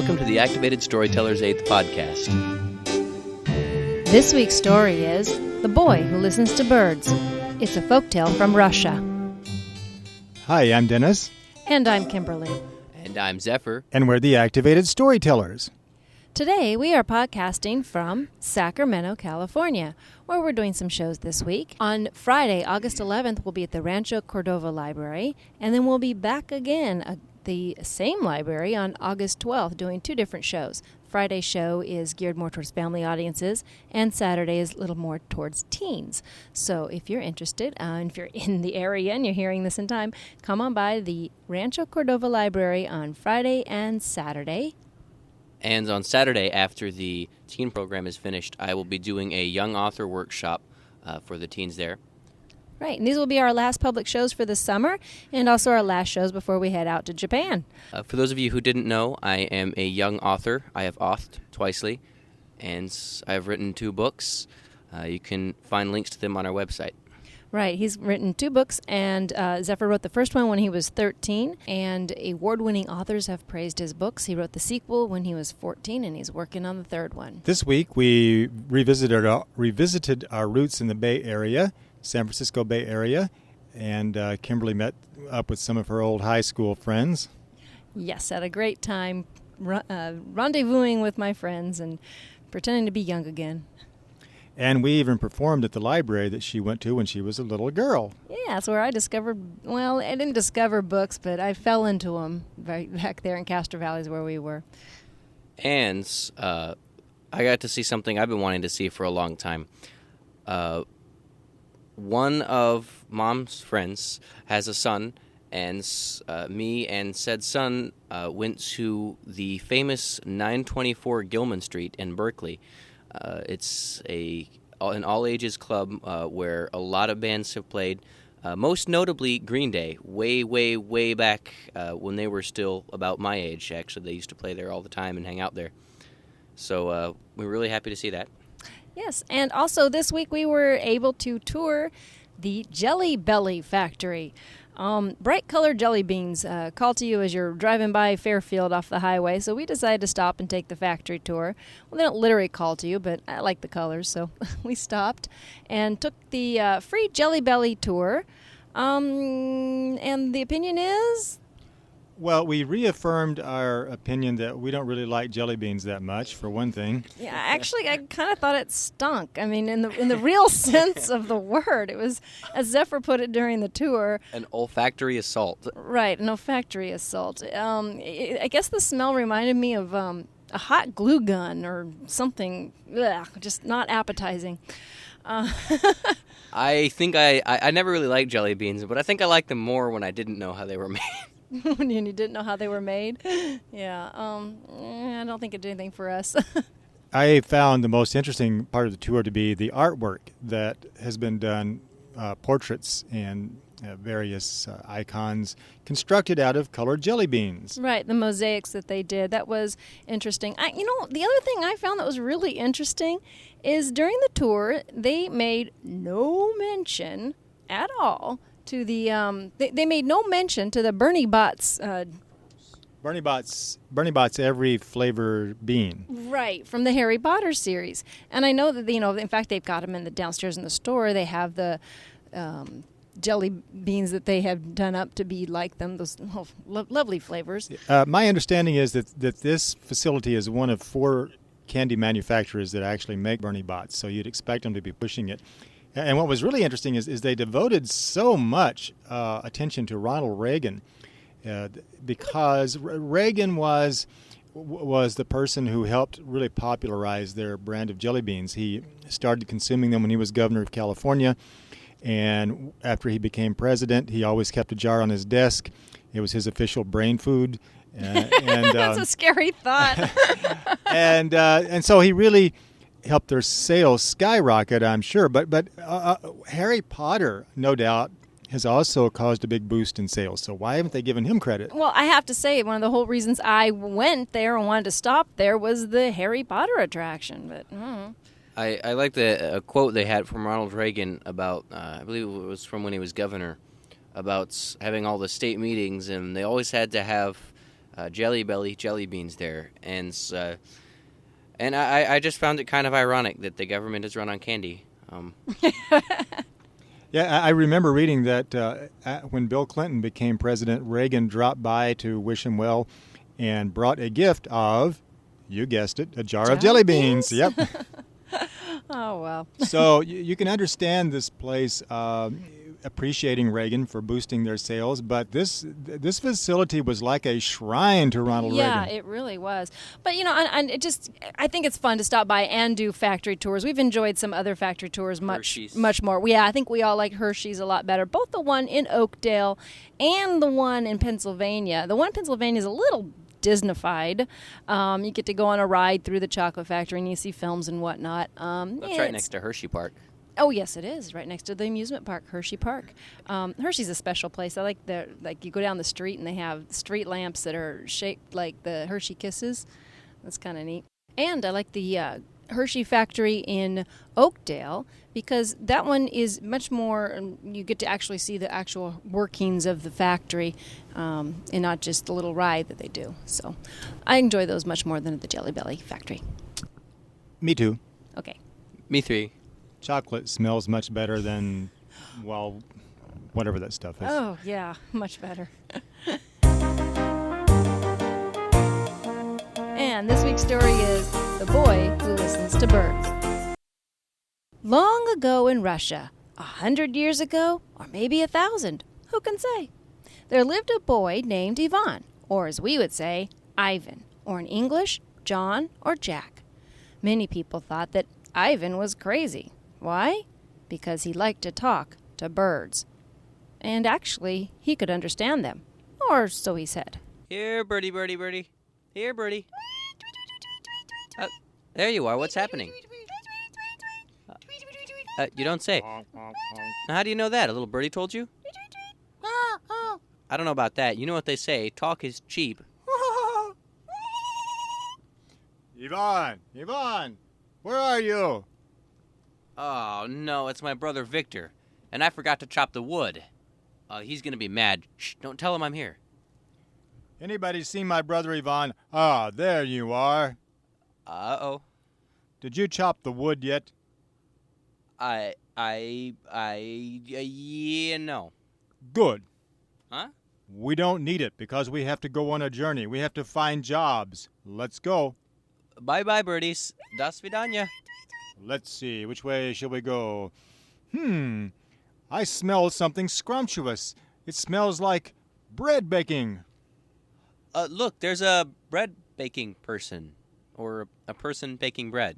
Welcome to the Activated Storyteller's 8th podcast. This week's story is The Boy Who Listens to Birds. It's a folktale from Russia. Hi, I'm Dennis. And I'm Kimberly. And I'm Zephyr. And we're the Activated Storytellers. Today we are podcasting from Sacramento, California, where we're doing some shows this week. On Friday, August 11th, we'll be at the Rancho Cordova Library, and then we'll be back again at the same library on August 12th doing two different shows. Friday's show is geared more towards family audiences, and Saturday is a little more towards teens. So if you're interested, and if you're in the area and you're hearing this in time, come on by the Rancho Cordova Library on Friday and Saturday. And on Saturday, after the teen program is finished, I will be doing a young author workshop for the teens there. Right, and these will be our last public shows for the summer, and also our last shows before we head out to Japan. For those of you who didn't know, I am a young author. I have authed twicely, and I've written 2 books. You can find links to them on our website. Right, he's written 2 books, and Zephyr wrote the first one when he was 13, and award-winning authors have praised his books. He wrote the sequel when he was 14, and he's working on the 3rd one. This week we revisited our roots in the Bay Area, San Francisco Bay Area, and Kimberly met up with some of her old high school friends. Yes, had a great time rendezvousing with my friends and pretending to be young again. And we even performed at the library that she went to when she was a little girl. Yeah, that's where I discovered, well, I didn't discover books, but I fell into them right back there in Castro Valley is where we were. And I got to see something I've been wanting to see for a long time. One of Mom's friends has a son, and me and said son went to the famous 924 Gilman Street in Berkeley. It's an all-ages club where a lot of bands have played, most notably Green Day, way, way, way back when they were still about my age. Actually, they used to play there all the time and hang out there. So we're really happy to see that. Yes, and also this week we were able to tour the Jelly Belly factory. Bright-colored jelly beans call to you as you're driving by Fairfield off the highway, so we decided to stop and take the factory tour. Well, they don't literally call to you, but I like the colors, so we stopped and took the free Jelly Belly tour. And the opinion is? Well, we reaffirmed our opinion that we don't really like jelly beans that much, for one thing. Yeah, actually, I kind of thought it stunk. I mean, in the real sense of the word. It was, as Zephyr put it during the tour, an olfactory assault. Right, an olfactory assault. I guess the smell reminded me of a hot glue gun or something. Ugh, just not appetizing. I think I never really liked jelly beans, but I think I liked them more when I didn't know how they were made. When you didn't know how they were made? Yeah, I don't think it did anything for us. I found the most interesting part of the tour to be the artwork that has been done, portraits and various icons constructed out of colored jelly beans. Right, the mosaics that they did. That was interesting. The other thing I found that was really interesting is during the tour, they made no mention at all to the they made no mention to the Bernie Bott's every flavor bean. Right, from the Harry Potter series. And I know that in fact they've got them in the downstairs in the store. They have the jelly beans that they have done up to be like them, those lovely flavors. My understanding is that this facility is one of 4 candy manufacturers that actually make Bernie Bott's, so you'd expect them to be pushing it. And what was really interesting is they devoted so much attention to Ronald Reagan because Reagan was the person who helped really popularize their brand of jelly beans. He started consuming them when he was governor of California, and after he became president, he always kept a jar on his desk. It was his official brain food. And that's a scary thought. and so he really helped their sales skyrocket, I'm sure. But Harry Potter, no doubt, has also caused a big boost in sales. So why haven't they given him credit? Well, I have to say, one of the whole reasons I went there and wanted to stop there was the Harry Potter attraction. But I like the quote they had from Ronald Reagan about, I believe it was from when he was governor, about having all the state meetings, and they always had to have Jelly Belly jelly beans there, and I just found it kind of ironic that the government is run on candy. Yeah, I remember reading that when Bill Clinton became president, Reagan dropped by to wish him well and brought a gift of, you guessed it, a jar of jelly beans. Yep. Oh, well. So you can understand this place appreciating Reagan for boosting their sales, but this facility was like a shrine to Ronald Reagan. Yeah, it really was. But, and I think it's fun to stop by and do factory tours. We've enjoyed some other factory tours much more. Yeah, I think we all like Hershey's a lot better. Both the one in Oakdale and the one in Pennsylvania. The one in Pennsylvania is a little Disneyfied. You get to go on a ride through the chocolate factory and you see films and whatnot. That's right next to Hershey Park. Oh, yes, it is. Right next to the amusement park, Hershey Park. Hershey's a special place. I like you go down the street and they have street lamps that are shaped like the Hershey Kisses. That's kind of neat. And I like the Hershey factory in Oakdale because that one is much more, you get to actually see the actual workings of the factory and not just the little ride that they do. So I enjoy those much more than at the Jelly Belly factory. Me too. Okay. Me three. Chocolate smells much better than, well, whatever that stuff is. Oh, yeah, much better. And this week's story is The Boy Who Listens to Birds. Long ago in Russia, 100 years ago, or maybe 1,000, who can say? There lived a boy named Ivan, or as we would say, Ivan, or in English, John or Jack. Many people thought that Ivan was crazy. Why? Because he liked to talk to birds. And actually, he could understand them. Or so he said. Here, birdie, birdie, birdie. Here, birdie. There you are. What's happening? You don't say. Now, how do you know that? A little birdie told you? I don't know about that. You know what they say. Talk is cheap. Ivan, where are you? Oh, no, it's my brother Victor. And I forgot to chop the wood. He's going to be mad. Shh, don't tell him I'm here. Anybody seen my brother Ivan? Ah, there you are. Uh-oh. Did you chop the wood yet? Yeah, no. Good. Huh? We don't need it because we have to go on a journey. We have to find jobs. Let's go. Bye-bye, birdies. Do svidanya. Let's see, which way shall we go? I smell something scrumptious. It smells like bread baking. Look, there's a bread baking person. Or a person baking bread.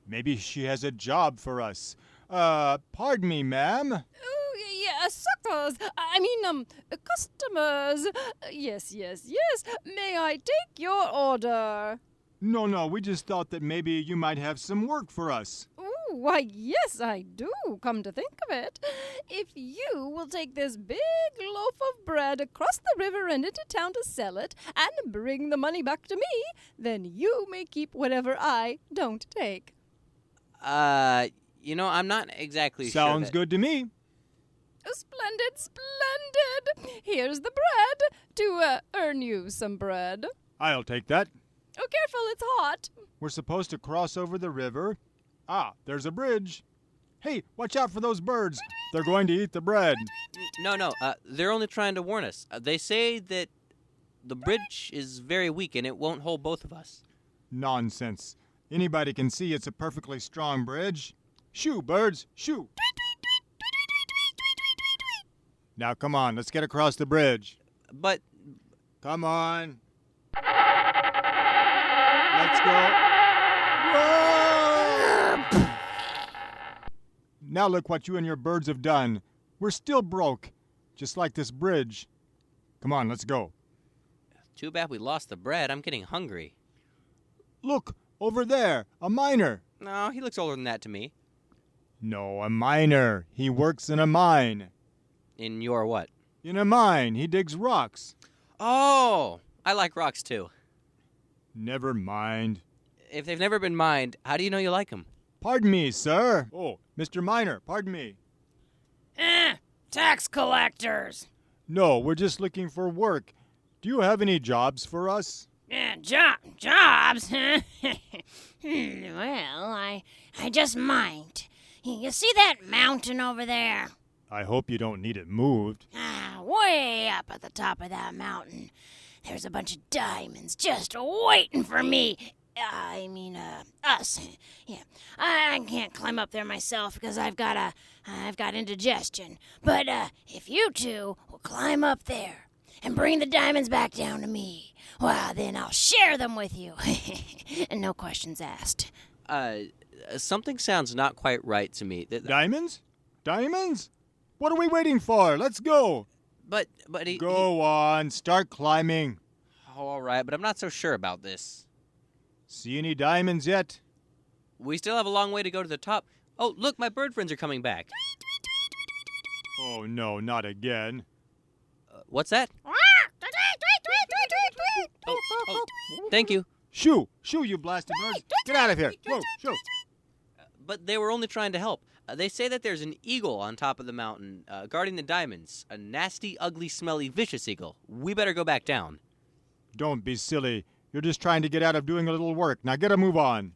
Maybe she has a job for us. Pardon me, ma'am. Oh, yeah, suckers. Customers. Yes. May I take your order? No, we just thought that maybe you might have some work for us. Ooh, why, yes, I do, come to think of it. If you will take this big loaf of bread across the river and into town to sell it and bring the money back to me, then you may keep whatever I don't take. I'm not exactly sure. Sounds good to me. Splendid. Here's the bread to earn you some bread. I'll take that. Oh, careful, it's hot. We're supposed to cross over the river. Ah, there's a bridge. Hey, watch out for those birds. They're going to eat the bread. No, they're only trying to warn us. They say that the bridge is very weak and it won't hold both of us. Nonsense. Anybody can see it's a perfectly strong bridge. Shoo, birds, shoo. Now, come on, let's get across the bridge. But... Come on. Let's go. Whoa! Now look what you and your birds have done. We're still broke, just like this bridge. Come on, let's go. Too bad we lost the bread. I'm getting hungry. Look, over there, a miner. No, he looks older than that to me. No, a miner. He works in a mine. In your what? In a mine. He digs rocks. Oh, I like rocks too. Never mind. If they've never been mined, how do you know you like them? Pardon me, sir. Oh, Mr. Miner, pardon me. Tax collectors. No, we're just looking for work. Do you have any jobs for us? Jobs? Well, I just might. You see that mountain over there? I hope you don't need it moved. Way up at the top of that mountain. There's a bunch of diamonds just waiting for me. Us. Yeah, I can't climb up there myself because I've got indigestion. But if you two will climb up there and bring the diamonds back down to me, well, then I'll share them with you. And no questions asked. Something sounds not quite right to me. Diamonds? Diamonds? What are we waiting for? Let's go. But Go on, start climbing. Oh, all right, but I'm not so sure about this. See any diamonds yet? We still have a long way to go to the top. Oh, look, my bird friends are coming back. Oh, no, not again. What's that? Oh, thank you. Shoo, you blasted birds. Get out of here. Whoa, shoo. But they were only trying to help. They say that there's an eagle on top of the mountain guarding the diamonds. A nasty, ugly, smelly, vicious eagle. We better go back down. Don't be silly. You're just trying to get out of doing a little work. Now get a move on.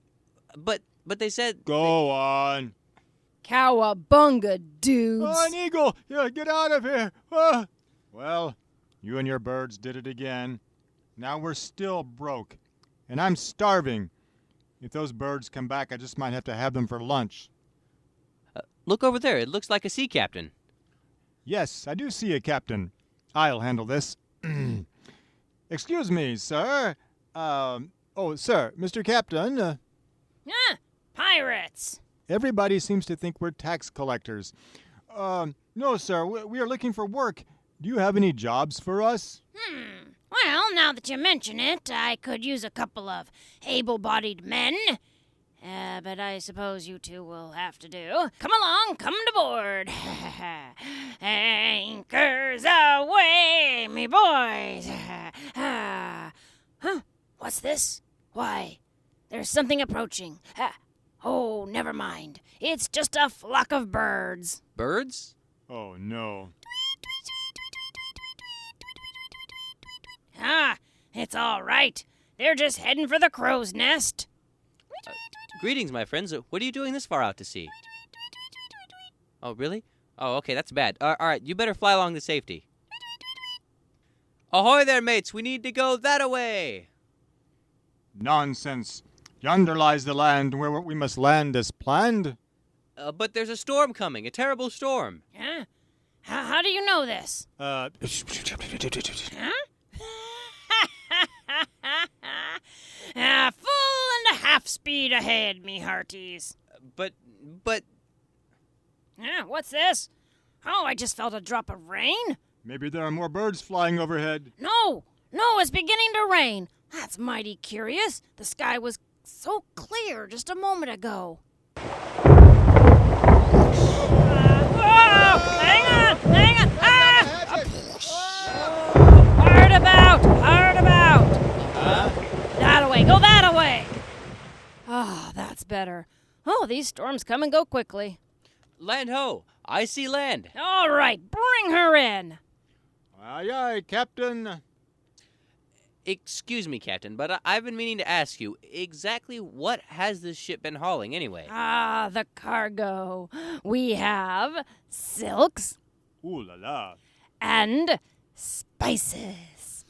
But they said... Go on. Cowabunga, dudes. Oh, an eagle! Yeah, get out of here. Ah. Well, you and your birds did it again. Now we're still broke. And I'm starving. If those birds come back, I just might have to have them for lunch. Look over there. It looks like a sea captain. Yes, I do see a captain. I'll handle this. Excuse me, sir. Sir, Mr. Captain. Pirates. Everybody seems to think we're tax collectors. No, sir, we are looking for work. Do you have any jobs for us? Well, now that you mention it, I could use a couple of able-bodied men. But I suppose you two will have to do. Come along, come to board. Anchors away, me boys. What's this? Why, there's something approaching. Oh, never mind. It's just a flock of birds. Birds? Oh, no. It's all right. They're just heading for the crow's nest. Greetings, my friends. What are you doing this far out to sea? Oh, really? Oh, okay, that's bad. All right, you better fly along to safety. Ahoy there, mates. We need to go that-a-way. Nonsense. Yonder lies the land where we must land as planned. But there's a storm coming, a terrible storm. Huh? How do you know this? Huh? Full and a half speed ahead, me hearties. But... What's this? Oh, I just felt a drop of rain. Maybe there are more birds flying overhead. No, it's beginning to rain. That's mighty curious. The sky was so clear just a moment ago. Whoa! Hang on! Hard about! Go that away! Oh, that's better. Oh, these storms come and go quickly. Land ho! I see land. All right, bring her in. Aye, aye, Captain. Excuse me, Captain, but I've been meaning to ask you, exactly what has this ship been hauling anyway? The cargo. We have silks. Ooh la la. And spices.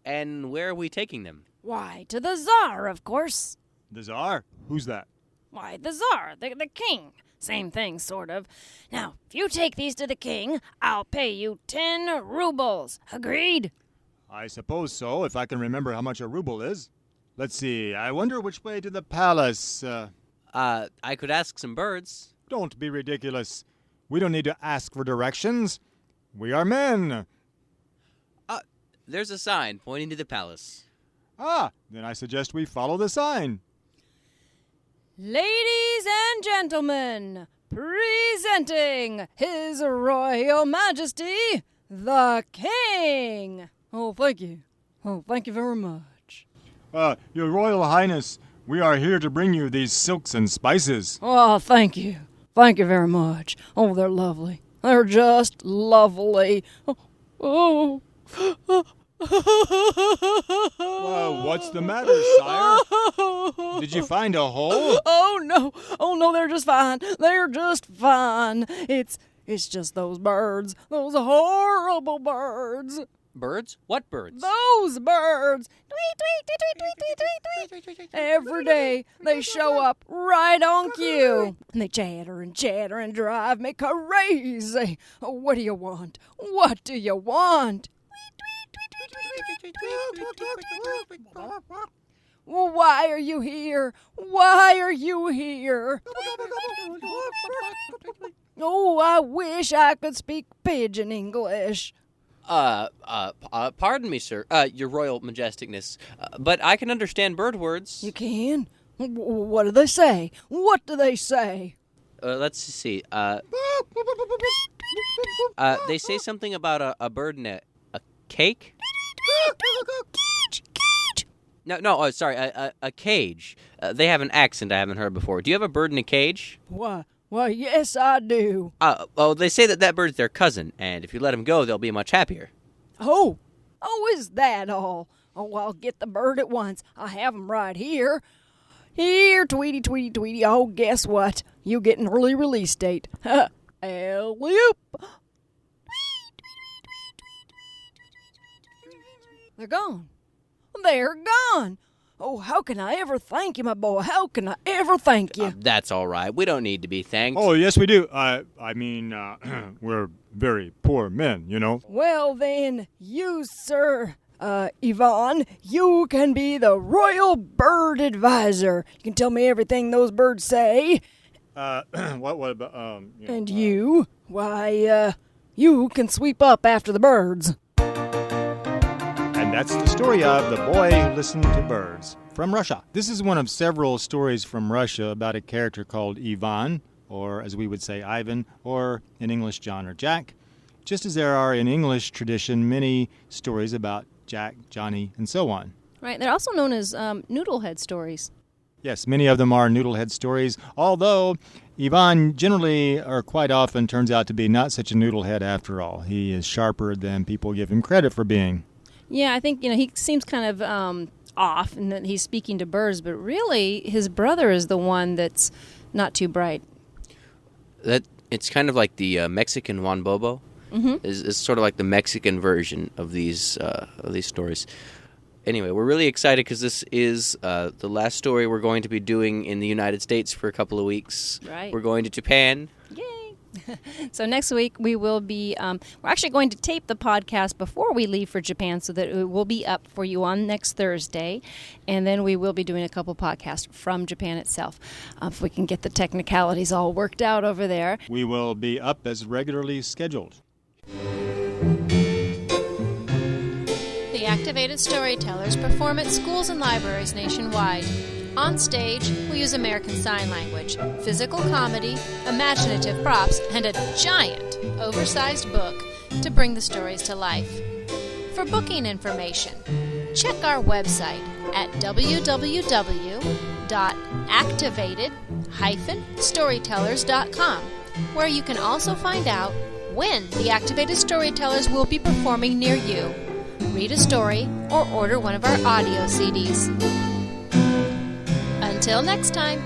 And where are we taking them? Why, to the Tsar, of course. The Tsar? Who's that? Why, the Tsar, the king. Same thing, sort of. Now, if you take these to the king, I'll pay you 10 rubles. Agreed? I suppose so, if I can remember how much a ruble is. Let's see, I wonder which way to the palace. I could ask some birds. Don't be ridiculous. We don't need to ask for directions. We are men. There's a sign pointing to the palace. Then I suggest we follow the sign. Ladies and gentlemen, presenting His Royal Majesty, the King. Oh, thank you. Oh, thank you very much. Your Royal Highness, we are here to bring you these silks and spices. Oh, thank you. Thank you very much. Oh, they're lovely. They're just lovely. Oh, Oh. Whoa, what's the matter, sire? Did you find a hole? Oh no, they're just fine. They're just fine. It's just those birds. Those horrible birds. Birds? What birds? Those birds. Tweet, tweet, tweet, tweet, tweet, tweet, tweet. Every day they show up right on cue. And they chatter and drive me crazy. What do you want? What do you want? Well, why are you here? Why are you here? Oh, I wish I could speak pidgin English. Pardon me, sir, your royal majesticness, but I can understand bird words. You can? What do they say? What do they say? Let's see, they say something about a bird in a cake? No, sorry, a cage. They have an accent I haven't heard before. Do you have a bird in a cage? Why, yes, I do. They say that bird's their cousin, and if you let him go, they'll be much happier. Oh, is that all? Oh, I'll get the bird at once. I have him right here. Here, Tweety, Tweety, Tweety. Oh, guess what? You get an early release date. Alley-oop. They're gone. They're gone. Oh, how can I ever thank you, my boy? How can I ever thank you? That's all right. We don't need to be thanked. Oh, yes, we do. I mean, we're very poor men, you know. Well, then, you, sir, Yvonne, you can be the royal bird advisor. You can tell me everything those birds say. What about, And you, you can sweep up after the birds. And that's the story of The Boy Who Listened to Birds from Russia. This is one of several stories from Russia about a character called Ivan, or as we would say Ivan, or in English John or Jack. Just as there are in English tradition many stories about Jack, Johnny, and so on. Right, they're also known as noodlehead stories. Yes, many of them are noodlehead stories, although Ivan generally or quite often turns out to be not such a noodlehead after all. He is sharper than people give him credit for being. Yeah, I think, he seems kind of off in that he's speaking to birds, but really his brother is the one that's not too bright. It's kind of like the Mexican Juan Bobo. Mm-hmm. It's sort of like the Mexican version of these stories. Anyway, we're really excited because this is the last story we're going to be doing in the United States for a couple of weeks. Right. We're going to Japan. Yay! So next week we will be, we're actually going to tape the podcast before we leave for Japan so that it will be up for you on next Thursday. And then we will be doing a couple podcasts from Japan itself, if we can get the technicalities all worked out over there. We will be up as regularly scheduled. The Activated Storytellers perform at schools and libraries nationwide. On stage, we use American Sign Language, physical comedy, imaginative props, and a giant, oversized book to bring the stories to life. For booking information, check our website at www.activated-storytellers.com, where you can also find out when the Activated Storytellers will be performing near you. Read a story, or order one of our audio CDs. Until next time.